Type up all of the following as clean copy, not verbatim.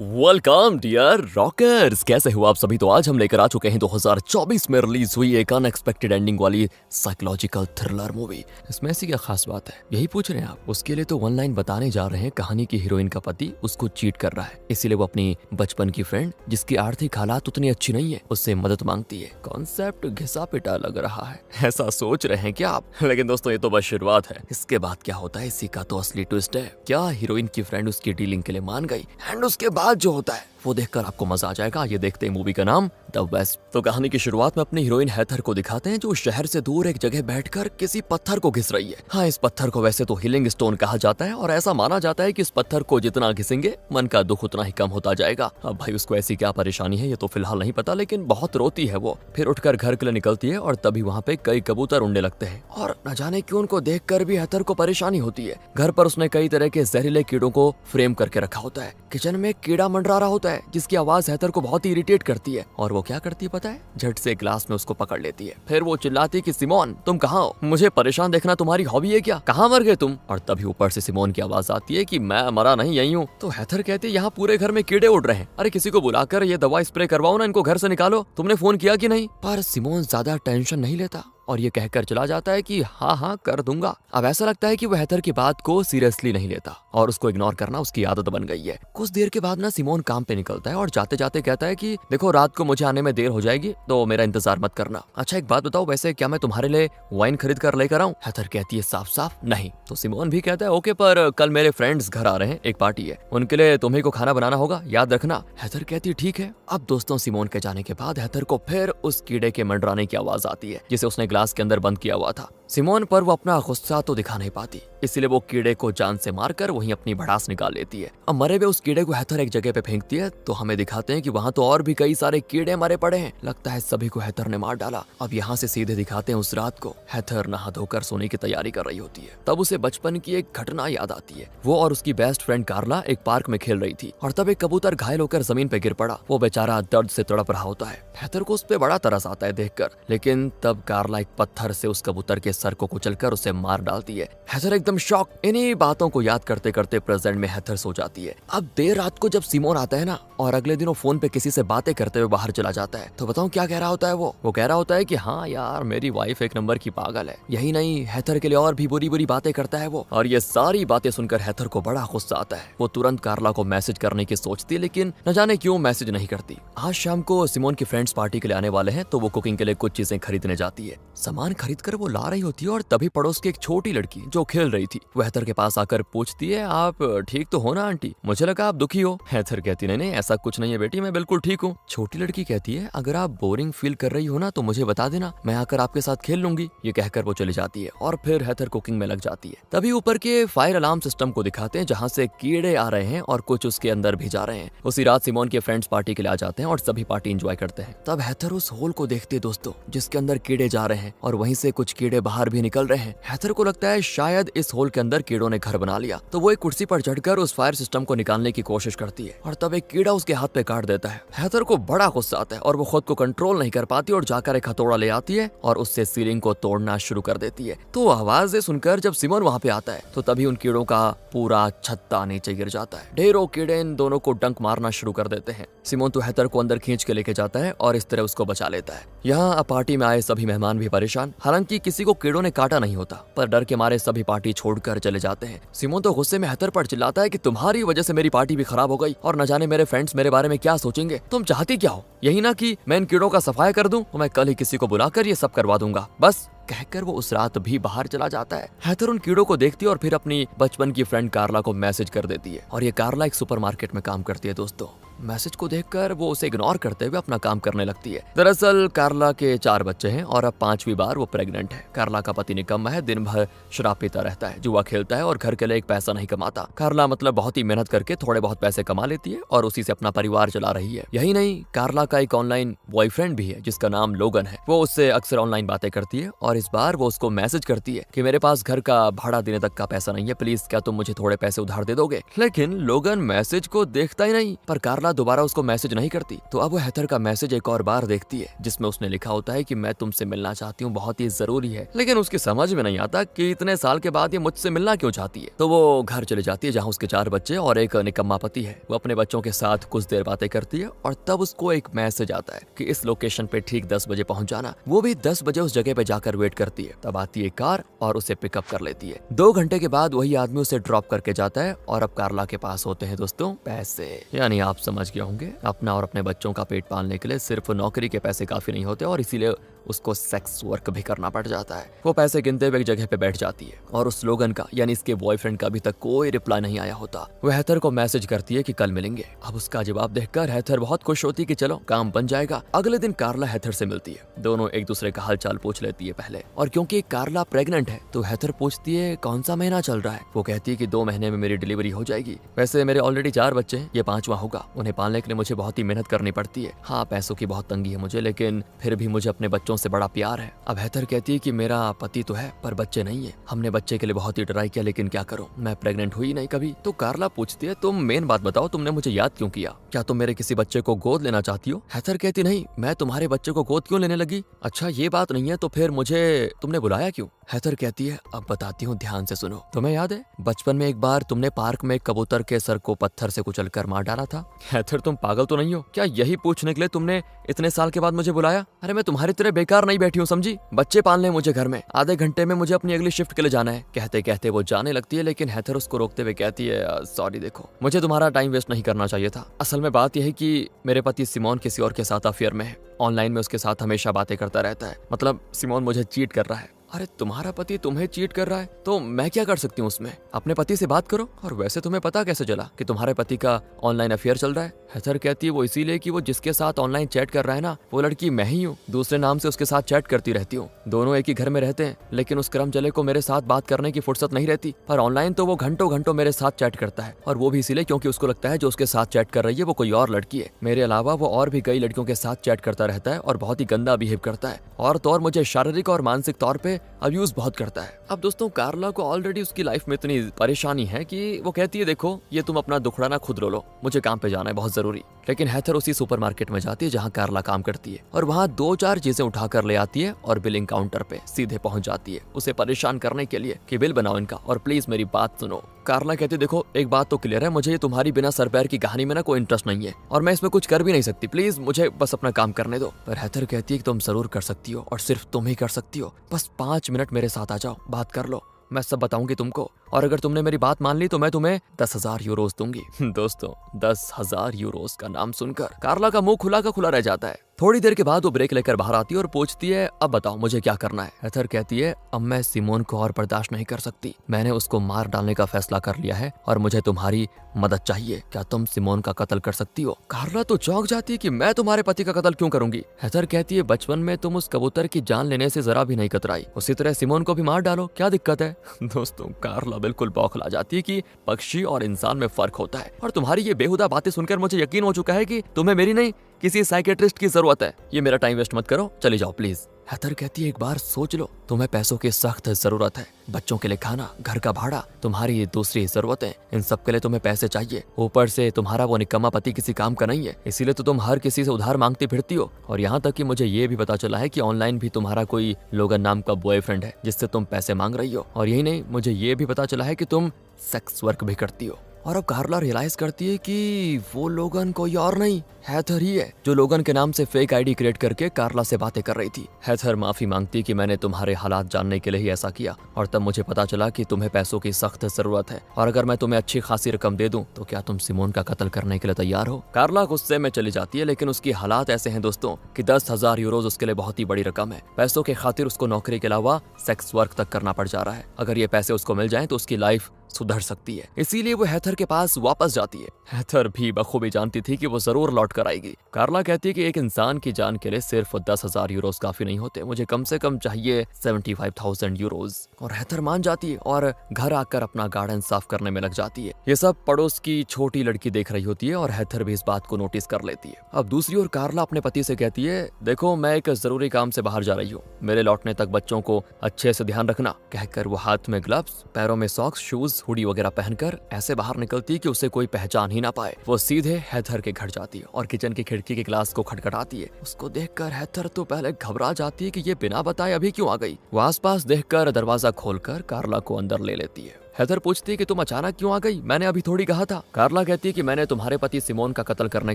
Welcome dear rockers, कैसे हो आप सभी। तो आज हम लेकर आ चुके हैं 2024 में रिलीज हुई एक अनएक्सपेक्टेड एंडिंग वाली साइकोलॉजिकल थ्रिलर मूवी। इसमें ऐसी क्या खास बात है, यही पूछ रहे हैं आप। उसके लिए तो वन लाइन बताने जा रहे हैं। कहानी की हीरोइन का पति उसको चीट कर रहा है, इसीलिए वो अपनी बचपन की फ्रेंड, जिसकी आर्थिक हालात उतनी अच्छी नहीं है, उससे मदद मांगती है। कॉन्सेप्ट घिसा पिटा लग रहा है, ऐसा सोच रहे हैं क्या आप? लेकिन दोस्तों, ये तो बस शुरुआत है। इसके बाद क्या होता है, इसी का तो असली ट्विस्ट है। क्या हीरोइन की फ्रेंड उसकी डीलिंग के लिए मान गई, एंड उसके बाद जो होता है वो देखकर आपको मजा आ जाएगा। ये देखते हैं मूवी का नाम द वेस्ट। तो कहानी की शुरुआत में अपनी हीरोइन हैथर को दिखाते हैं, जो शहर से दूर एक जगह बैठकर किसी पत्थर को घिस रही है। हाँ, इस पत्थर को वैसे तो हीलिंग स्टोन कहा जाता है, और ऐसा माना जाता है कि इस पत्थर को जितना घिसेंगे मन का दुख उतना ही कम होता जाएगा। अब भाई उसको ऐसी क्या परेशानी है ये तो फिलहाल नहीं पता, लेकिन बहुत रोती है वो। फिर उठकर घर के लिए निकलती है और तभी वहाँ पे कई कबूतर उड़ने लगते हैं, और न जाने क्यों उनको देखकर भी हैथर को परेशानी होती है। घर पर उसने कई तरह के जहरीले कीड़ों को फ्रेम करके रखा होता है। किचन में कीड़ा मंडरा रहा होता है, जिसकी आवाज हैथर को बहुत ही इरिटेट करती है। और वो क्या करती है पता है, झट से ग्लास में उसको पकड़ लेती है। फिर वो चिल्लाती है कि सिमोन, तुम कहाँ हो? मुझे परेशान देखना तुम्हारी हॉबी है क्या? कहाँ मर गए तुम? और तभी ऊपर से सिमोन की आवाज आती है कि मैं मरा नहीं, यही हूँ। तो हैथर कहती है, यहाँ पूरे घर में कीड़े उड़ रहे हैं, अरे किसी को बुलाकर ये दवा स्प्रे करवाओ ना, इनको घर से निकालो। तुमने फोन किया कि नहीं? पर सिमोन ज्यादा टेंशन नहीं लेता और ये कहकर चला जाता है कि हाँ हाँ कर दूंगा। अब ऐसा लगता है कि वो हैथर की बात को सीरियसली नहीं लेता और उसको इग्नोर करना उसकी आदत बन गई है। कुछ देर के बाद ना सिमोन काम पे निकलता है और जाते जाते कहता है कि देखो, रात को मुझे आने में देर हो जाएगी, तो मेरा इंतजार मत करना। अच्छा एक बात बताओ, वैसे क्या मैं तुम्हारे लिए वाइन खरीद कर लेकर आऊं? हैथर कहती है साफ साफ नहीं। तो सिमोन भी कहता है ओके, पर कल मेरे फ्रेंड्स घर आ रहे हैं, एक पार्टी है, उनके लिए तुम्ही को खाना बनाना होगा, याद रखना। हैथर कहती है ठीक है। अब दोस्तों, सिमोन के जाने के बाद हैथर को फिर उस कीड़े के मंडराने की आवाज आती है, जिसे उसने ग्लास के अंदर बंद किया हुआ था। सिमोन पर वो अपना गुस्सा तो दिखा नहीं पाती, इसलिए वो कीड़े को जान से मारकर वहीं अपनी भड़ास निकाल लेती है। अब मरे हुए उस कीड़े को हैथर एक जगह पे फेंकती है, तो हमें दिखाते हैं कि वहाँ तो और भी कई सारे कीड़े मरे पड़े हैं। लगता है सभी को हैथर ने मार डाला। अब यहाँ से सीधे दिखाते हैं उस रात को। हैथर नहा धोकर सोने की तैयारी कर रही होती है, तब उसे बचपन की एक घटना याद आती है। वो और उसकी बेस्ट फ्रेंड कार्ला एक पार्क में खेल रही थी, और तब एक कबूतर घायल होकर जमीन पे गिर पड़ा। वो बेचारा दर्द से तड़प रहा होता है। हैथर को उस पे बड़ा तरस आता है देखकर, लेकिन तब कार्ला एक पत्थर से उस कबूतर के सर को कुचलकर उसे मार डालती है। हैथर एकदम शॉक। इन्हीं बातों को याद करते करते प्रेजेंट में हैथर सो जाती है। अब देर रात को जब सिमोन आता है ना, और अगले दिनों फोन पे किसी से बातें करते हुए बाहर चला जाता है, तो बताऊं क्या कह रहा होता है वो कह रहा होता है कि हाँ यार, मेरी वाइफ एक नंबर की पागल है। यही नहीं, हैथर के लिए और भी बुरी बुरी बातें करता है वो। और ये सारी बातें सुनकर हैथर को बड़ा गुस्सा आता है। वो तुरंत कार्ला को मैसेज करने की सोचती है, लेकिन न जाने क्यों मैसेज नहीं करती। आज शाम को सिमोन की फ्रेंड्स पार्टी के लिए आने वाले हैं, तो वो कुकिंग के लिए कुछ चीजें खरीदने जाती है। सामान खरीद कर वो ला रही होती है, और तभी पड़ोस की एक छोटी लड़की जो खेल रही थी, वो हैथर के पास आकर पूछती है, आप ठीक तो हो ना आंटी? मुझे लगा आप दुखी हो। हैथर कहती नहीं नहीं, ऐसा कुछ नहीं है बेटी, मैं बिल्कुल ठीक हूँ। छोटी लड़की कहती है, अगर आप बोरिंग फील कर रही हो ना, तो मुझे बता देना, मैं आकर आपके साथ खेल लूंगी। ये कहकर वो चली जाती है, और फिर हैथर कुकिंग में लग जाती है। तभी ऊपर के फायर अलार्म सिस्टम को दिखाते हैं, जहाँ से कीड़े आ रहे हैं और कुछ उसके अंदर भी जा रहे हैं। उसी रात सिमोन के फ्रेंड्स पार्टी के लिए आ जाते हैं और सभी पार्टी एंजॉय करते हैं। तब हैथर उस होल को देखते हैं दोस्तों, जिसके अंदर कीड़े जा रहे हैं, और वहीं से कुछ कीड़े बाहर भी निकल रहे हैं। हैथर को लगता है शायद इस होल के अंदर कीड़ों ने घर बना लिया, तो वो एक कुर्सी पर चढ़कर उस फायर सिस्टम को निकालने की कोशिश करती है, और तब एक कीड़ा उसके हाथ पे काट देता है। हैथर को बड़ा गुस्सा आता है, और वो खुद को कंट्रोल नहीं कर पाती और जाकर एक हथौड़ा ले आती है और उससे सीलिंग को तोड़ना शुरू कर देती है। तो आवाजें सुनकर जब सिमोन वहाँ पे आता है, तो तभी उन कीड़ों का पूरा छत्ता नीचे गिर जाता है। ढेरों कीड़े इन दोनों को डंक मारना शुरू कर देते हैं। सिमोन तो हैथर को अंदर खींच के लेके जाता है और इस तरह उसको बचा लेता है। यहाँ पार्टी में आए सभी मेहमान भी परेशान। हालांकि किसी को कीड़ों ने काटा नहीं होता, पर डर के मारे सभी पार्टी छोड़कर चले जाते हैं। सिमोन तो गुस्से में हैथर पर चिल्लाता है कि तुम्हारी वजह से मेरी पार्टी भी खराब हो गई, और न जाने मेरे फ्रेंड्स मेरे बारे में क्या सोचेंगे। तुम चाहती क्या हो? यही ना कि मैं इन कीड़ों का सफाया कर दूं? तो मैं कल ही किसी को बुलाकर ये सब करवा दूंगा। बस कहकर वो उस रात भी बाहर चला जाता है। हैथर उन कीड़ों को देखती है और फिर अपनी बचपन की फ्रेंड कार्ला को मैसेज कर देती है, और ये कार्ला एक सुपरमार्केट में काम करती है दोस्तों। मैसेज को देखकर वो उसे इग्नोर करते हुए अपना काम करने लगती है। दरअसल कार्ला के 4 बच्चे हैं और अब 5वीं बार वो प्रेग्नेंट है। कार्ला का पति निकम्मा है, दिन भर शराब पीता रहता है, जुआ खेलता है और घर के लिए एक पैसा नहीं कमाता। कार्ला मतलब बहुत ही मेहनत करके थोड़े बहुत पैसे कमा लेती है और उसी से अपना परिवार चला रही है। यही नहीं, कार्ला का एक ऑनलाइन बॉयफ्रेंड भी है, जिसका नाम लोगन है। वो उससे अक्सर ऑनलाइन बातें करती है, और इस बार वो उसको मैसेज करती है कि मेरे पास घर का भाड़ा देने तक का पैसा नहीं है, प्लीज क्या तुम मुझे थोड़े पैसे उधार दे दोगे? लेकिन लोगन मैसेज को देखता ही नहीं, पर कार्ला कारला दोबारा उसको मैसेज नहीं करती। तो अब वो हेथर का मैसेज एक और बार देखती है जिसमें उसने लिखा होता है कि मैं तुमसे मिलना चाहती हूँ, बहुत ही जरूरी है। लेकिन उसकी समझ में नहीं आता कि इतने साल के बाद ये मुझसे मिलना क्यों चाहती है। तो वो घर चले जाती है जहाँ उसके 4 बच्चे और एक निकम्मा पति है। वो अपने बच्चों के साथ कुछ देर बातें करती है और तब उसको एक मैसेज आता है कि इस लोकेशन पे ठीक 10 बजे पहुंच जाना। वो भी 10 बजे उस जगह पे जाकर वेट करती है। तब आती है कार और उसे पिकअप कर लेती है। 2 घंटे के बाद वही आदमी उसे ड्रॉप करके जाता है और अब कारला के पास होते हैं दोस्तों पैसे। यानी आप समझ गए होंगे, अपना और अपने बच्चों का पेट पालने के लिए सिर्फ नौकरी के पैसे काफी नहीं होते और इसीलिए उसको सेक्स वर्क भी करना पड़ जाता है। वो पैसे गिनते हुए एक जगह पे बैठ जाती है और उस लोगन का यानी इसके बॉयफ्रेंड का अभी तक कोई रिप्लाई नहीं आया होता। वो हेथर को मैसेज करती है कि कल मिलेंगे। अब उसका जवाब देखकर हेथर बहुत खुश होती है कि चलो काम बन जाएगा। अगले दिन कारला हेथर से मिलती है। दोनों एक दूसरे का हालचाल पूछ लेती है पहले, और क्योंकि कारला प्रेग्नेंट है तो हेथर पूछती है कौन सा महीना चल रहा है। वो कहती है कि 2 महीने में मेरी डिलीवरी हो जाएगी। वैसे मेरे ऑलरेडी 4 बच्चे हैं, ये 5वां होगा। उन्हें पालने के लिए मुझे बहुत ही मेहनत करनी पड़ती है। हाँ, पैसों की बहुत तंगी है मुझे, लेकिन फिर भी मुझे अपने बच्चों से बड़ा प्यार है। अब हेथर कहती है कि मेरा पति तो है पर बच्चे नहीं है। हमने बच्चे के लिए बहुत ही ट्राई किया लेकिन क्या करूं, मैं प्रेग्नेंट हुई नहीं कभी। तो कारला पूछती है तुम मेन बात बताओ, तुमने मुझे याद क्यों किया? क्या तुम मेरे किसी बच्चे को गोद लेना चाहती हो? हेथर कहती नहीं, मैं तुम्हारे बच्चे को गोद क्यों लेने लगी? अच्छा ये बात नहीं है तो फिर मुझे तुमने बुलाया क्यों? हेथर कहती है अब बताती हूँ, ध्यान से सुनो। तुम्हें याद है बचपन में एक बार तुमने पार्क में कबूतर के सर को पत्थर से कुचलकर मार डाला था? हेथर तुम पागल तो नहीं हो क्या? यही पूछने के लिए तुमने इतने साल के बाद मुझे बुलाया? अरे मैं तुम्हारी तरह बेकार नहीं बैठी हूँ, समझी? बच्चे पालने हैं मुझे घर में, आधे घंटे में मुझे अपनी अगली शिफ्ट के लिए जाना है। कहते कहते वो जाने लगती है लेकिन हेथर उसको रोकते हुए कहती है सॉरी देखो, मुझे तुम्हारा टाइम वेस्ट नहीं करना चाहिए था। असल में बात यह है कि मेरे पति सिमोन किसी और के साथ अफेयर में है। ऑनलाइन में उसके साथ हमेशा बातें करता रहता है। मतलब सिमोन मुझे चीट कर रहा है। अरे तुम्हारा पति तुम्हें चीट कर रहा है तो मैं क्या कर सकती हूँ उसमें? अपने पति से बात करो। और वैसे तुम्हें पता कैसे चला कि तुम्हारे पति का ऑनलाइन अफेयर चल रहा है? हेथर कहती है वो इसीलिए कि वो जिसके साथ ऑनलाइन चैट कर रहा है ना, वो लड़की मैं ही हूँ। दूसरे नाम से उसके साथ चैट करती रहती हूँ। दोनों एक ही घर में रहते हैं लेकिन उस करमचले को मेरे साथ बात करने की फुर्सत नहीं रहती, पर ऑनलाइन तो वो घंटों घंटों मेरे साथ चैट करता है। और वो भी इसीलिए क्योंकि उसको लगता है जो उसके साथ चैट कर रही है वो कोई और लड़की है। मेरे अलावा वो और भी कई लड़कियों के साथ चैट करता रहता है और बहुत ही गंदा बिहेव करता है। और तो और मुझे शारीरिक और मानसिक तौर पे अब्यूज बहुत करता है। अब दोस्तों कारला को ऑलरेडी उसकी लाइफ में इतनी परेशानी है कि वो कहती है देखो ये तुम अपना दुखड़ा ना खुद रो लो, मुझे काम पे जाना है बहुत जरूरी। लेकिन हेथर उसी सुपरमार्केट में जाती है जहाँ कारला काम करती है और वहाँ 2-4 चीजें उठा कर ले आती है और बिलिंग काउंटर पे सीधे पहुंच जाती है उसे परेशान करने के लिए कि बिल बनाओ इनका और प्लीज मेरी बात सुनो। कारला कहती देखो एक बात तो क्लियर है, मुझे तुम्हारी बिना सर पैर की कहानी में ना कोई इंटरेस्ट नहीं है और मैं इसमें कुछ कर भी नहीं सकती, प्लीज मुझे बस अपना काम करने दो। पर हेथर कहती है कि तुम जरूर कर सकती हो और सिर्फ तुम ही कर सकती हो, बस 5 मिनट मेरे साथ आ जाओ, बात कर लो, मैं सब बताऊंगी तुमको और अगर तुमने मेरी बात मान ली तो मैं तुम्हें 10,000 यूरोस दूंगी। दोस्तों 10,000 यूरोस का नाम सुनकर कारला का मुंह खुला का खुला रह जाता है। थोड़ी देर के बाद वो ब्रेक लेकर बाहर आती है और पूछती है अब बताओ मुझे क्या करना है? हेथर कहती है अब मैं सिमोन को और बर्दाश्त नहीं कर सकती, मैंने उसको मार डालने का फैसला कर लिया है और मुझे तुम्हारी मदद चाहिए, क्या तुम सिमोन का कत्ल कर सकती हो? कारला तो चौंक जाती है कि मैं तुम्हारे पति का कत्ल क्यों करूंगी? हेथर कहती है बचपन में तुम उस कबूतर की जान लेने से जरा भी नहीं कतराई, उसी तरह सिमोन को भी मार डालो, क्या दिक्कत है? दोस्तों कारला बिल्कुल बौखला जाती है कि पक्षी और इंसान में फर्क होता है और तुम्हारी ये बेहुदा बातें सुनकर मुझे यकीन हो चुका है कि तुम्हें मेरी नहीं किसी साइकेट्रिस्ट की जरूरत है। ये मेरा टाइम वेस्ट मत करो, चले जाओ प्लीज। हेथर कहती है एक बार सोच लो, तुम्हें पैसों की सख्त जरूरत है, बच्चों के लिए खाना, घर का भाड़ा, तुम्हारी दूसरी जरूरतें, इन सब के लिए तुम्हें पैसे चाहिए। ऊपर से तुम्हारा वो निकम्मा पति किसी काम का नहीं है, इसीलिए तो तुम हर किसी से उधार मांगती फिरती हो। और यहाँ तक कि मुझे ये भी पता चला है कि ऑनलाइन भी तुम्हारा कोई लोगन नाम का बॉयफ्रेंड है जिससे तुम पैसे मांग रही हो। और यही नहीं, मुझे ये भी पता चला है कि तुम सेक्स वर्क भी करती हो। और अब कारला रियलाइज करती है कि वो लोगन कोई और नहीं हेथर ही है जो लोगन के नाम से फेक आईडी क्रिएट करके कारला से बातें कर रही थी। हेथर माफी मांगती कि मैंने तुम्हारे हालात जानने के लिए ही ऐसा किया और तब मुझे पता चला कि तुम्हें पैसों की सख्त जरूरत है और अगर मैं तुम्हें अच्छी खासी रकम दे दूं तो क्या तुम सिमोन का कत्ल करने के लिए तैयार हो? कारला गुस्से में चली जाती है लेकिन उसकी हालात ऐसे हैं दोस्तों कि 10,000 यूरोज उसके लिए बहुत ही बड़ी रकम है। पैसों के खातिर उसको नौकरी के अलावा सेक्स वर्क तक करना पड़ जा रहा है। अगर ये पैसे उसको मिल जाएं तो उसकी लाइफ सुधर सकती है, इसीलिए वो हेथर के पास वापस जाती है। हेथर भी बखूबी जानती थी कि वो जरूर लौट कर आएगी। कारला कहती है कि एक इंसान की जान के लिए सिर्फ 10,000 यूरोस काफी नहीं होते, मुझे कम से कम चाहिए 75,000 यूरोस। और हेथर मान जाती है और घर आकर अपना गार्डन साफ करने में लग जाती है। ये सब पड़ोस की छोटी लड़की देख रही होती है और हेथर भी इस बात को नोटिस कर लेती है। अब दूसरी ओर कारला अपने पति से कहती है देखो मैं एक जरूरी काम से बाहर जा रही हूँ, मेरे लौटने तक बच्चों को अच्छे से ध्यान रखना। कहकर वो हाथ में ग्लव्स, पैरों में सॉक्स, शूज जीन्स हुडी वगैरह पहनकर ऐसे बाहर निकलती कि उसे कोई पहचान ही ना पाए। वो सीधे हेथर के घर जाती है और किचन की खिड़की के ग्लास को खटखटाती है। उसको देखकर हेथर तो पहले घबरा जाती है कि ये बिना बताए अभी क्यों आ गई। वो आसपास देखकर दरवाजा खोलकर कार्ला को अंदर ले लेती है। हेथर पूछती है कि तुम अचानक क्यों आ गई, मैंने अभी थोड़ी कहा था। कार्ला कहती है कि मैंने तुम्हारे पति सिमोन का कत्ल करने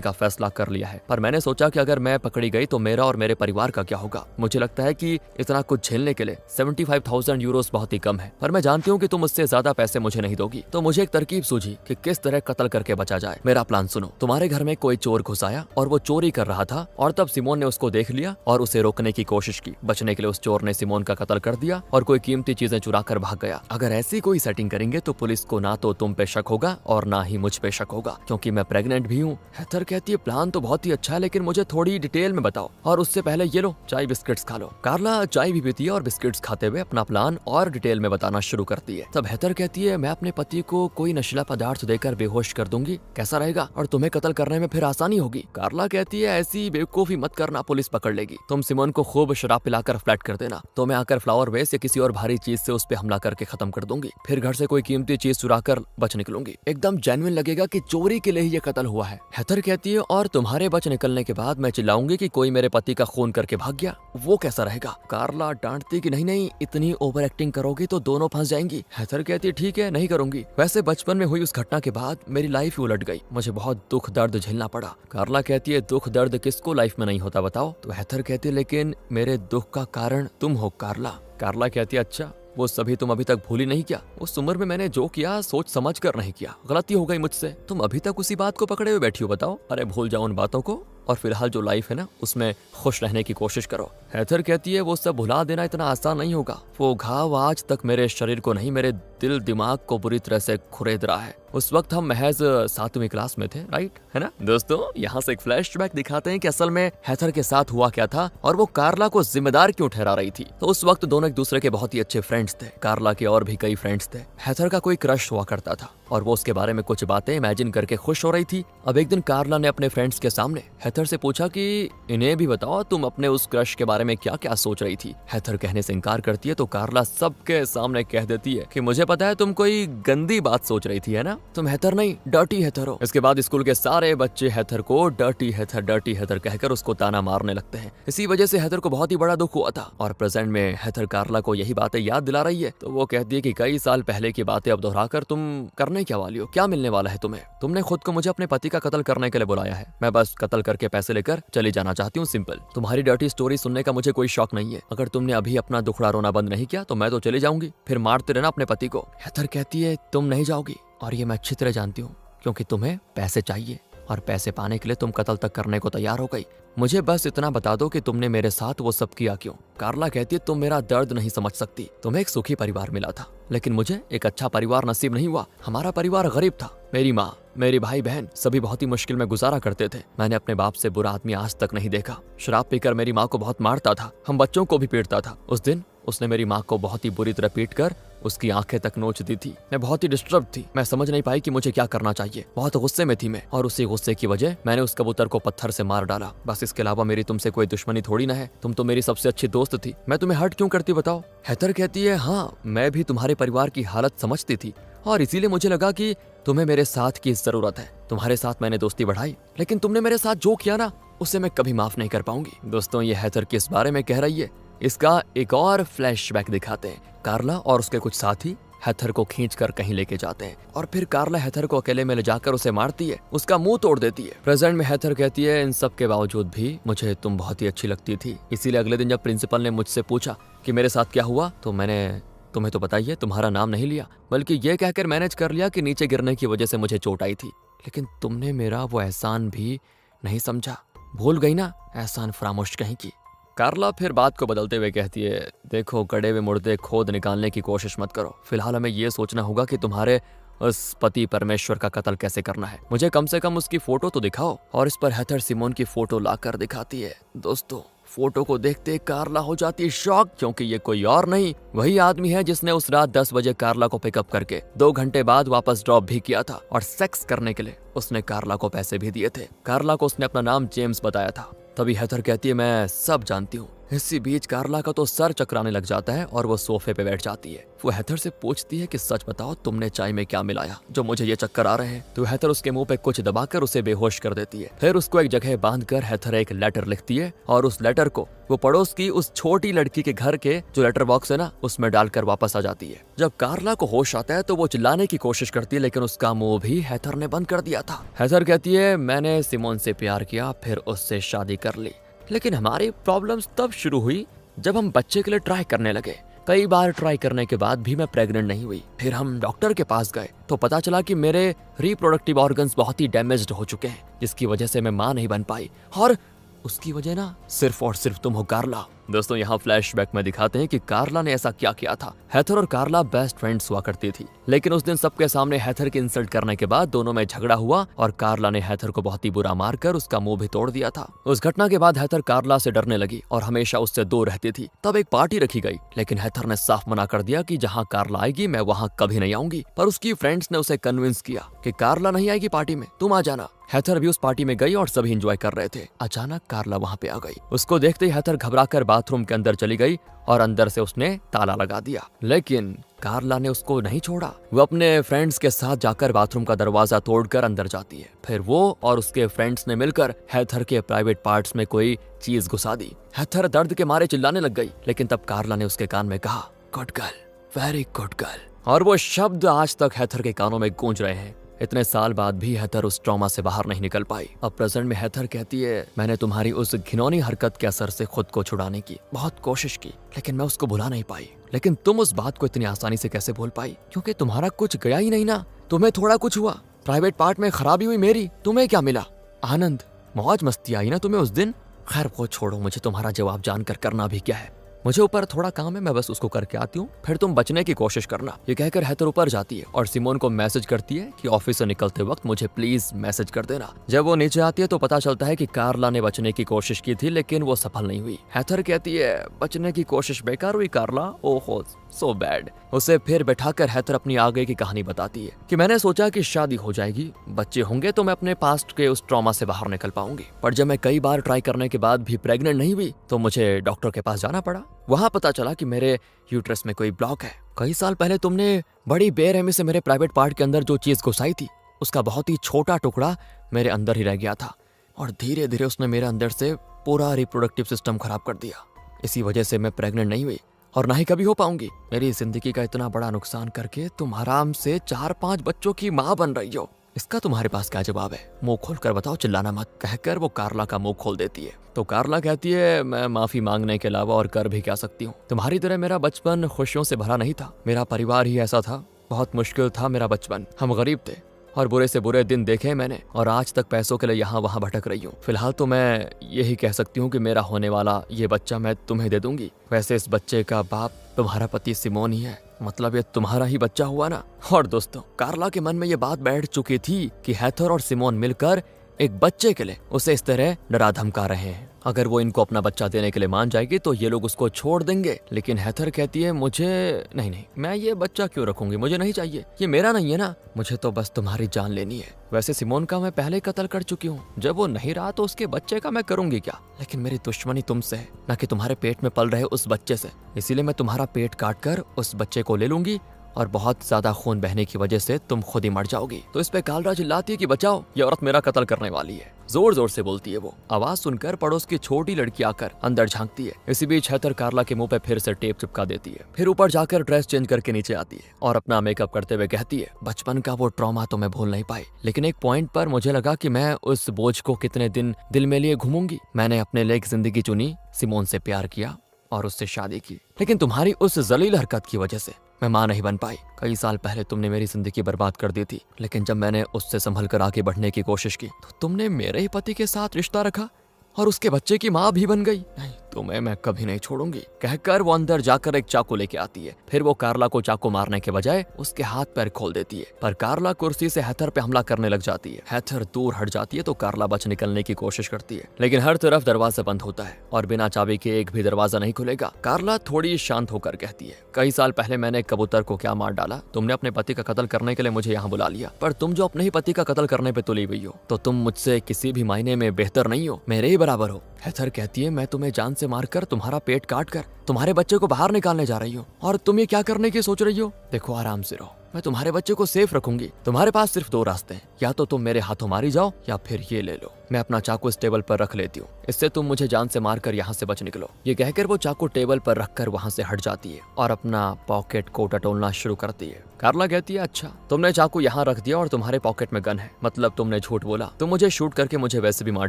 का फैसला कर लिया है, पर मैंने सोचा कि अगर मैं पकड़ी गई तो मेरा और मेरे परिवार का क्या होगा। मुझे लगता है कि इतना कुछ झेलने के लिए 75,000 यूरोस बहुत ही कम है, पर मैं जानती हूँ कि तुम उससे ज्यादा पैसे मुझे नहीं दोगी। तो मुझे एक तरकीब सूझी कि किस तरह कत्ल करके बचा जाए। मेरा प्लान सुनो। तुम्हारे घर में कोई चोर घुस आया और वो चोरी कर रहा था, और तब सिमोन ने उसको देख लिया और उसे रोकने की कोशिश की। बचने के लिए उस चोर ने सिमोन का कत्ल कर दिया और कोई कीमती चीजें चुरा कर भाग गया। अगर ऐसी कोई सेटिंग करेंगे तो पुलिस को ना तो तुम पे शक होगा और ना ही मुझ पे शक होगा, क्योंकि मैं प्रेग्नेंट भी हूँ। हेथर कहती है प्लान तो बहुत ही अच्छा है, लेकिन मुझे थोड़ी डिटेल में बताओ, और उससे पहले ये लो चाय बिस्किट्स खा लो। कार्ला चाय भी पीती है और बिस्किट्स खाते हुए अपना प्लान और डिटेल में बताना शुरू करती है। तब हेथर कहती है मैं अपने पति को कोई नशीला पदार्थ देकर बेहोश कर दूंगी, कैसा रहेगा, और तुम्हें कत्ल करने में फिर आसानी होगी। कार्ला कहती है ऐसी बेवकूफी मत करना, पुलिस पकड़ लेगी। तुम सिमोन को खूब शराब पिलाकर फ्लैट कर देना, तो मैं आकर फ्लावर वेस या किसी और भारी चीज से उस पे हमला करके खत्म कर दूंगी। फिर घर से कोई कीमती चीज चुरा कर बच निकलूंगी। एकदम जेन्युइन लगेगा कि चोरी के लिए ही ये कत्ल हुआ है। हेथर कहती है और तुम्हारे बच निकलने के बाद मैं चिल्लाऊंगी कि कोई मेरे पति का खून करके भाग गया, वो कैसा रहेगा। कार्ला डांटती कि नहीं नहीं, इतनी ओवर एक्टिंग करोगी तो दोनों फंस जाएंगी। हेथर कहती है ठीक है, नहीं करूंगी। वैसे बचपन में हुई उस घटना के बाद मेरी लाइफ ही उलट गई, मुझे बहुत दुख दर्द झेलना पड़ा। कार्ला कहती है दुख दर्द किसको लाइफ में नहीं होता बताओ। तो हेथर कहती है लेकिन मेरे दुख का कारण तुम हो कार्ला। कार्ला कहती है अच्छा, वो सभी तुम अभी तक भूली नहीं क्या। उस उम्र में मैंने जो किया सोच समझ कर नहीं किया, गलती हो गई मुझसे। तुम अभी तक उसी बात को पकड़े हुए बैठी हो बताओ। अरे भूल जाओ उन बातों को और फिलहाल जो लाइफ है ना उसमें खुश रहने की कोशिश करो। हेथर कहती है वो सब भुला देना इतना आसान नहीं होगा। वो घाव आज तक मेरे शरीर को नहीं, मेरे दिल दिमाग को बुरी तरह से खुरेद रहा है। उस वक्त हम महज 7वीं क्लास में थे, राइट है ना दोस्तों। यहाँ से एक फ्लैशबैक दिखाते हैं कि असल में हेथर के साथ हुआ क्या था और वो कार्ला को जिम्मेदार क्यों ठहरा रही थी। तो उस वक्त दोनों एक दूसरे के बहुत ही अच्छे फ्रेंड्स थे। कार्ला के और भी कई फ्रेंड्स थे। हेथर का कोई क्रश हुआ करता था और वो उसके बारे में कुछ बातें इमेजिन करके खुश हो रही थी। अब एक दिन कार्ला ने अपने फ्रेंड्स के सामने हेथर से पूछा कि इन्हें भी बताओ तुम अपने उस क्रश के बारे में क्या क्या सोच रही थी। हेथर कहने से इनकार करती है तो कार्ला सबके सामने कह देती है कि मुझे पता है तुम कोई गंदी बात सोच रही थी, है ना, तुम हेथर नहीं डर्टी हेथर हो। इसके बाद स्कूल के सारे बच्चे हेथर को डर्टी हेथर कहकर उसको ताना मारने लगते हैं। इसी वजह से हेथर को बहुत ही बड़ा दुख हुआ था और प्रेजेंट में हेथर कार्ला को यही बातें याद दिला रही है। तो वो कहती है कि कई साल पहले की बातें अब दोहराकर तुम करने क्या वाली हो, क्या मिलने वाला है तुम्हें। तुमने खुद को मुझे अपने पति का कत्ल करने के लिए बुलाया है, मैं बस कत्ल करके पैसे लेकर चली जाना चाहती हूँ, सिंपल। तुम्हारी डर्टी स्टोरी सुनने का मुझे कोई शौक नहीं है। अगर तुमने अभी अपना दुखड़ा रोना बंद नहीं किया तो मैं तो चली जाऊंगी, फिर मारते रहना अपने पति को। हेथर कहती है तुम नहीं जाओगी और ये मैं अच्छी तरह जानती हूँ, क्योंकि तुम्हें पैसे चाहिए और पैसे पाने के लिए तुम कत्ल तक करने को तैयार हो गई। मुझे बस इतना बता दो कि तुमने मेरे साथ वो सब किया क्यों। कार्ला कहती है तुम मेरा दर्द नहीं समझ सकती। तुम्हें एक सुखी परिवार मिला था, लेकिन मुझे एक अच्छा परिवार नसीब नहीं हुआ। हमारा परिवार गरीब था। मेरी माँ, मेरी भाई बहन सभी बहुत ही मुश्किल में गुजारा करते थे। मैंने अपने बाप से बुरा आदमी आज तक नहीं देखा। शराब पीकर मेरी माँ को बहुत मारता था, हम बच्चों को भी पीटता था। उस दिन उसने मेरी माँ को बहुत ही बुरी तरह पीट कर उसकी आंखें तक नोच दी थी। मैं बहुत ही डिस्टर्ब थी, मैं समझ नहीं पाई कि मुझे क्या करना चाहिए। बहुत गुस्से में थी मैं, और उसी गुस्से की वजह मैंने उस कबूतर को पत्थर से मार डाला। बस इसके अलावा मेरी तुमसे कोई दुश्मनी थोड़ी ना है। तुम तो मेरी सबसे अच्छी दोस्त थी, मैं तुम्हें हर्ट क्यों करती बताओ। हेथर कहती है हाँ, मैं भी तुम्हारे परिवार की हालत समझती थी और इसीलिए मुझे लगा कि तुम्हें मेरे साथ की जरूरत है। तुम्हारे साथ मैंने दोस्ती बढ़ाई, लेकिन तुमने मेरे साथ जो किया ना उसे मैं कभी माफ नहीं कर पाऊंगी। दोस्तों ये हेथर किस बारे में कह रही है, इसका एक और फ्लैशबैक दिखाते हैं। कार्ला और उसके कुछ साथी हेथर को खींचकर कहीं लेके जाते हैं और फिर कार्ला हेथर को अकेले में ले जाकर उसे मारती है, उसका मुंह तोड़ देती है। प्रेजेंट में हेथर कहती है इन सब के बावजूद भी मुझे तुम बहुत ही अच्छी लगती थी, इसीलिए अगले दिन जब प्रिंसिपल ने मुझसे पूछा कि मेरे साथ क्या हुआ तो मैंने तुम्हें तो बताइए तुम्हारा नाम नहीं लिया, बल्कि ये कहकर मैनेज कर लिया कि नीचे गिरने की वजह से मुझे चोट आई थी। लेकिन तुमने मेरा वो एहसान भी नहीं समझा, भूल गई ना एहसान फरामोश कहीं की। कार्ला फिर बात को बदलते हुए कहती है देखो गड़े हुए मुर्दे खोद निकालने की कोशिश मत करो। फिलहाल हमें ये सोचना होगा कि तुम्हारे उस पति परमेश्वर का कत्ल कैसे करना है। मुझे कम से कम उसकी फोटो तो दिखाओ। और इस पर हेथर सिमोन की फोटो लाकर दिखाती है। दोस्तों फोटो को देखते कार्ला हो जाती है शॉक, क्योंकि ये कोई और नहीं वही आदमी है जिसने उस रात 10 बजे कार्ला को पिकअप करके 2 घंटे बाद वापस ड्रॉप भी किया था और सेक्स करने के लिए उसने कार्ला को पैसे भी दिए थे। कार्ला को उसने अपना नाम जेम्स बताया था। तभी हेथर कहती है मैं सब जानती हूँ, इसी बीच कार्ला का तो सर चकराने लग जाता है और वो सोफे पे बैठ जाती है। वो हेथर से पूछती है कि सच बताओ तुमने चाय में क्या मिलाया जो मुझे ये चक्कर आ रहे हैं। तो हेथर उसके मुंह पे कुछ दबाकर उसे बेहोश कर देती है। फिर उसको एक जगह बांधकर हेथर एक लेटर लिखती है और उस लेटर को वो पड़ोस की उस छोटी लड़की के घर के जो लेटर बॉक्स है ना उसमें डालकर वापस आ जाती है। जब कार्ला को होश आता है तो वो चिल्लाने की कोशिश करती है लेकिन उसका मुंह भी हेथर ने बंद कर दिया था। हेथर कहती है मैंने सिमोन से प्यार किया फिर उससे शादी कर ली, लेकिन हमारी प्रॉब्लम्स तब शुरू हुई जब हम बच्चे के लिए ट्राई करने लगे। कई बार ट्राई करने के बाद भी मैं प्रेग्नेंट नहीं हुई। फिर हम डॉक्टर के पास गए तो पता चला कि मेरे रिप्रोडक्टिव ऑर्गन्स बहुत ही डैमेज्ड हो चुके हैं, जिसकी वजह से मैं मां नहीं बन पाई। और उसकी वजह ना सिर्फ और सिर्फ तुम हो कार्ला। दोस्तों यहाँ फ्लैशबैक में दिखाते हैं कि कार्ला ने ऐसा क्या किया था। हेथर और कार्ला बेस्ट फ्रेंड्स हुआ करती थी, लेकिन उस दिन सबके सामने हेथर की इंसल्ट करने के बाद दोनों में झगड़ा हुआ और कार्ला ने हेथर को बहुत ही बुरा मारकर उसका मुंह भी तोड़ दिया था। उस घटना के बाद हेथर कार्ला से डरने लगी और हमेशा उससे दूर रहती थी। तब एक पार्टी रखी गई, लेकिन हेथर ने साफ मना कर दिया कि जहाँ कार्ला आएगी मैं वहाँ कभी नहीं आऊंगी। पर उसकी फ्रेंड्स ने उसे कन्विंस किया कि कार्ला नहीं आएगी पार्टी में, तुम आ जाना। हेथर भी उस पार्टी में गई और सभी एंजॉय कर रहे थे। अचानक कार्ला वहाँ पे आ गई। उसको देखते ही हेथर घबराकर बाथरूम के अंदर चली गई और अंदर से उसने ताला लगा दिया, लेकिन कार्ला ने उसको नहीं छोड़ा। वो अपने फ्रेंड्स के साथ जाकर बाथरूम का दरवाजा तोड़कर अंदर जाती है। फिर वो और उसके फ्रेंड्स ने मिलकर हेथर के प्राइवेट पार्ट्स में कोई चीज घुसा दी। हेथर दर्द के मारे चिल्लाने लग गई, लेकिन तब कार्ला ने उसके कान में कहा good girl, very good girl. और वो शब्द आज तक हेथर के कानों में गूंज रहे हैं। इतने साल बाद भी हेथर उस ट्रॉमा से बाहर नहीं निकल पाई। अब प्रेजेंट में हेथर कहती है मैंने तुम्हारी उस घिनौनी हरकत के असर से खुद को छुड़ाने की बहुत कोशिश की, लेकिन मैं उसको भुला नहीं पाई। लेकिन तुम उस बात को इतनी आसानी से कैसे भूल पाई? क्योंकि तुम्हारा कुछ गया ही नहीं ना। तुम्हें थोड़ा कुछ हुआ, प्राइवेट पार्ट में खराबी हुई मेरी, तुम्हें क्या मिला? आनंद, मौज मस्ती आई ना तुम्हें उस दिन। खैर वो छोड़ो, मुझे तुम्हारा जवाब जानकर करना भी क्या है। मुझे ऊपर थोड़ा काम है, मैं बस उसको करके आती हूँ, फिर तुम बचने की कोशिश करना। ये कहकर हेथर ऊपर जाती है और सिमोन को मैसेज करती है कि ऑफिस से निकलते वक्त मुझे प्लीज मैसेज कर देना। जब वो नीचे आती है तो पता चलता है कि कार्ला ने बचने की कोशिश की थी, लेकिन वो सफल नहीं हुई। हेथर कहती है बचने की कोशिश बेकार हुई कार्ला, ओहो सो बैड। उसे फिर बैठाकर हेथर अपनी आगे की कहानी बताती है कि मैंने सोचा कि शादी हो जाएगी, बच्चे होंगे तो मैं अपने पास्ट के उस ट्रॉमा से बाहर निकल पाऊंगी। पर जब मैं कई बार ट्राई करने के बाद भी प्रेग्नेंट नहीं हुई तो मुझे डॉक्टर के पास जाना पड़ा। वहाँ पता चला कि मेरे यूट्रस में कोई ब्लॉक है। कई साल पहले तुमने बड़ी बेरहमी से मेरे प्राइवेट पार्ट के अंदर जो चीज घुसाई थी उसका बहुत ही छोटा टुकड़ा मेरे अंदर ही रह गया था और धीरे धीरे उसने मेरे अंदर से पूरा रिप्रोडक्टिव सिस्टम खराब कर दिया। इसी वजह से मैं प्रेग्नेंट नहीं हुई और ना ही कभी हो पाऊंगी। मेरी जिंदगी का इतना बड़ा नुकसान करके तुम आराम से 4-5 बच्चों की माँ बन रही हो। इसका तुम्हारे पास क्या जवाब है? मुंह खोल कर बताओ, चिल्लाना मत। कहकर वो कार्ला का मुंह खोल देती है। तो कार्ला कहती है मैं माफी मांगने के अलावा और कर भी क्या सकती हूँ। तुम्हारी तरह मेरा बचपन खुशियों से भरा नहीं था। मेरा परिवार ही ऐसा था, बहुत मुश्किल था मेरा बचपन। हम गरीब थे और बुरे से बुरे दिन देखे मैंने और आज तक पैसों के लिए यहाँ वहाँ भटक रही हूँ। फिलहाल तो मैं यही कह सकती हूँ कि मेरा होने वाला ये बच्चा मैं तुम्हें दे दूंगी। वैसे इस बच्चे का बाप तुम्हारा पति सिमोन ही है, मतलब ये तुम्हारा ही बच्चा हुआ ना। और दोस्तों कार्ला के मन में ये बात बैठ चुकी थी कि हेथर और सिमोन मिलकर एक बच्चे के लिए उसे इस तरह डरा धमका रहे हैं। अगर वो इनको अपना बच्चा देने के लिए मान जाएगी तो ये लोग उसको छोड़ देंगे। लेकिन हेथर कहती है मुझे नहीं, मैं ये बच्चा क्यों रखूंगी, मुझे नहीं चाहिए, ये मेरा नहीं है ना, मुझे तो बस तुम्हारी जान लेनी है। वैसे सिमोन का मैं पहले कत्ल कर चुकी हूँ, जब वो नहीं रहा तो उसके बच्चे का मैं करूंगी क्या? लेकिन मेरी दुश्मनी तुमसे है, न कि तुम्हारे पेट में पल रहे उस बच्चे से। इसीलिए मैं तुम्हारा पेट काट कर उस बच्चे को ले लूंगी और बहुत ज्यादा खून बहने की वजह से तुम खुद ही मर जाओगी। तो इस पे कालरा चिल्लाती है कि बचाओ, ये औरत मेरा कत्ल करने वाली है। जोर जोर से बोलती है वो। आवाज सुनकर पड़ोस की छोटी लड़की आकर अंदर झांकती है। इसी बीच हेथर कार्ला के मुंह पे फिर से टेप चिपका देती है। फिर ऊपर जाकर ड्रेस चेंज करके नीचे आती है और अपना मेकअप करते हुए कहती है बचपन का वो ट्रॉमा तो मैं भूल नहीं पाई, लेकिन एक पॉइंट पर मुझे लगा कि मैं उस बोझ को कितने दिन दिल में लिए घूमूंगी। मैंने अपने लिए एक जिंदगी चुनी, सिमोन से प्यार किया और उससे शादी की, लेकिन तुम्हारी उस जलील हरकत की वजह से मैं मां नहीं बन पाई। कई साल पहले तुमने मेरी जिंदगी बर्बाद कर दी थी, लेकिन जब मैंने उससे संभल कर आगे बढ़ने की कोशिश की तो तुमने मेरे ही पति के साथ रिश्ता रखा और उसके बच्चे की माँ भी बन गई। नहीं, तुम्हें मैं कभी नहीं छोड़ूंगी। कहकर वो अंदर जाकर एक चाकू लेके आती है। फिर वो कार्ला को चाकू मारने के बजाय उसके हाथ पैर खोल देती है, पर कार्ला कुर्सी से हेथर पे हमला करने लग जाती है। हेथर दूर हट जाती है तो कार्ला बच निकलने की कोशिश करती है, लेकिन हर तरफ दरवाजा बंद होता है और बिना चाबी के एक भी दरवाजा नहीं खुलेगा। कार्ला थोड़ी शांत होकर कहती है कई साल पहले मैंने कबूतर को क्या मार डाला, तुमने अपने पति का कत्ल करने के लिए मुझे यहाँ बुला लिया, पर तुम जो अपने ही पति का कत्ल करने पे तुली हुई हो तो तुम मुझसे किसी भी मायने में बेहतर नहीं हो, मेरे ही बराबर हो। हेथर कहती है मैं तुम्हें जान से से मारकर, तुम्हारा पेट काट कर तुम्हारे बच्चे को बाहर निकालने जा रही हूँ। और तुम ये क्या करने की सोच रही हो? देखो आराम से रहो, मैं तुम्हारे बच्चे को सेफ रखूंगी। तुम्हारे पास सिर्फ 2 रास्ते हैं, या तो तुम मेरे हाथों मारी जाओ या फिर ये ले लो। मैं अपना चाकू इस टेबल पर रख लेती हूँ, इससे तुम मुझे जान से मारकर यहाँ से बच निकलो। ये कहकर वो चाकू टेबल पर रखकर वहाँ से हट जाती है और अपना पॉकेट को टटोलना शुरू करती है। कार्ला कहती है, अच्छा तुमने चाकू यहाँ रख दिया और तुम्हारे पॉकेट में गन है, मतलब तुमने झूठ बोला। तुम मुझे शूट करके मुझे वैसे भी मार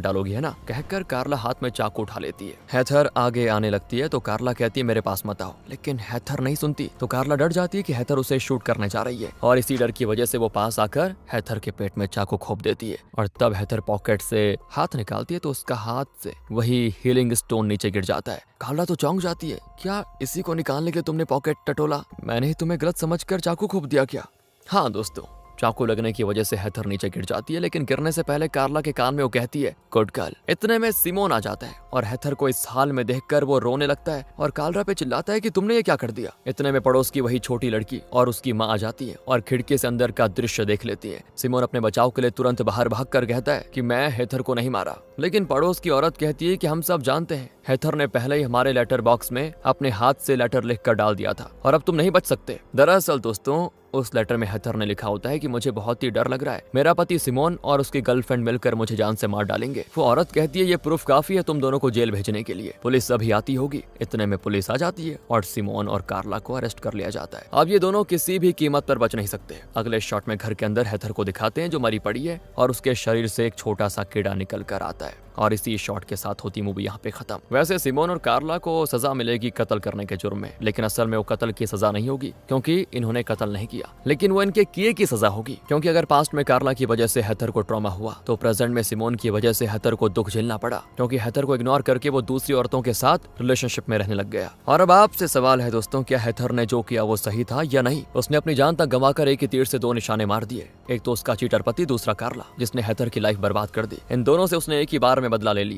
डालोगी, है ना? कहकर कार्ला हाथ में चाकू उठा लेती है। हैथर आगे आने लगती है तो कार्ला कहती है, मेरे पास मत आओ। लेकिन हैथर नहीं सुनती तो कार्ला डर जाती है कि हैथर उसे शूट करने जा रही है, और इसी डर की वजह से वो पास आकर हैथर के पेट में चाकू खोप देती है। और तब हैथर पॉकेट से हाथ निकालती है तो उसका हाथ से वही हीलिंग स्टोन नीचे गिर जाता है। कार्ला तो चौंक जाती है, क्या इसी को निकालने के तुमने पॉकेट टटोला? मैंने ही तुम्हें गलत समझकर चाकू खोप दिया क्या? हाँ दोस्तों, चाकू लगने की वजह से हैथर नीचे गिर जाती है, लेकिन गिरने से पहले कार्ला के कान में वो कहती है, गुड गर्ल। इतने में सिमोन आ जाता है और हैथर को इस हाल में देखकर वो रोने लगता है और कार्ला पे चिल्लाता है कि तुमने ये क्या कर दिया। इतने में पड़ोस की वही छोटी लड़की और उसकी माँ आ जाती है और खिड़की से अंदर का दृश्य देख लेती है। सिमोन अपने बचाव के लिए तुरंत बाहर भागकर कहता है कि मैं हैथर को नहीं मारा, लेकिन पड़ोस की औरत कहती है कि हम सब जानते हैं, हैथर ने पहले ही हमारे लेटर बॉक्स में अपने हाथ से लेटर लिखकर डाल दिया था और अब तुम नहीं बच सकते। दरअसल दोस्तों, उस लेटर में हैथर ने लिखा होता है कि मुझे बहुत ही डर लग रहा है, मेरा पति सिमोन और उसकी गर्लफ्रेंड मिलकर मुझे जान से मार डालेंगे। वो औरत कहती है, ये प्रूफ काफी है तुम दोनों को जेल भेजने के लिए। पुलिस अभी आती होगी। इतने में पुलिस आ जाती है और सिमोन और कार्ला को अरेस्ट कर लिया जाता है। अब ये दोनों किसी भी कीमत पर बच नहीं सकते। अगले शॉट में घर के अंदर हैथर को दिखाते हैं जो मरी पड़ी है और उसके शरीर से एक छोटा सा कीड़ा निकल कर आता है, और इसी शॉट के साथ होती मूवी यहाँ पे खत्म। वैसे सिमोन और कार्ला को सजा मिलेगी कत्ल करने के जुर्म में, लेकिन असल में वो कत्ल की सजा नहीं होगी क्योंकि इन्होंने कत्ल नहीं किया, लेकिन वो इनके किए की सजा होगी। क्योंकि अगर पास्ट में कार्ला की वजह से हैथर को ट्रॉमा हुआ तो प्रेजेंट में सिमोन की वजह से हैथर को दुख झेलना पड़ा, क्योंकि हैथर को इग्नोर करके वो दूसरी औरतों के साथ रिलेशनशिप में रहने लग गया। और अब आपसे सवाल है दोस्तों, क्या हैथर ने जो किया वो सही था या नहीं? उसने अपनी जान तक गंवाकर एक ही तीर से 2 निशाने मार दिए, एक तो उसका चीटर पति, दूसरा कार्ला जिसने हैथर की लाइफ बर्बाद कर दी। इन दोनों से उसने एक ही बार में बदला ले लिया।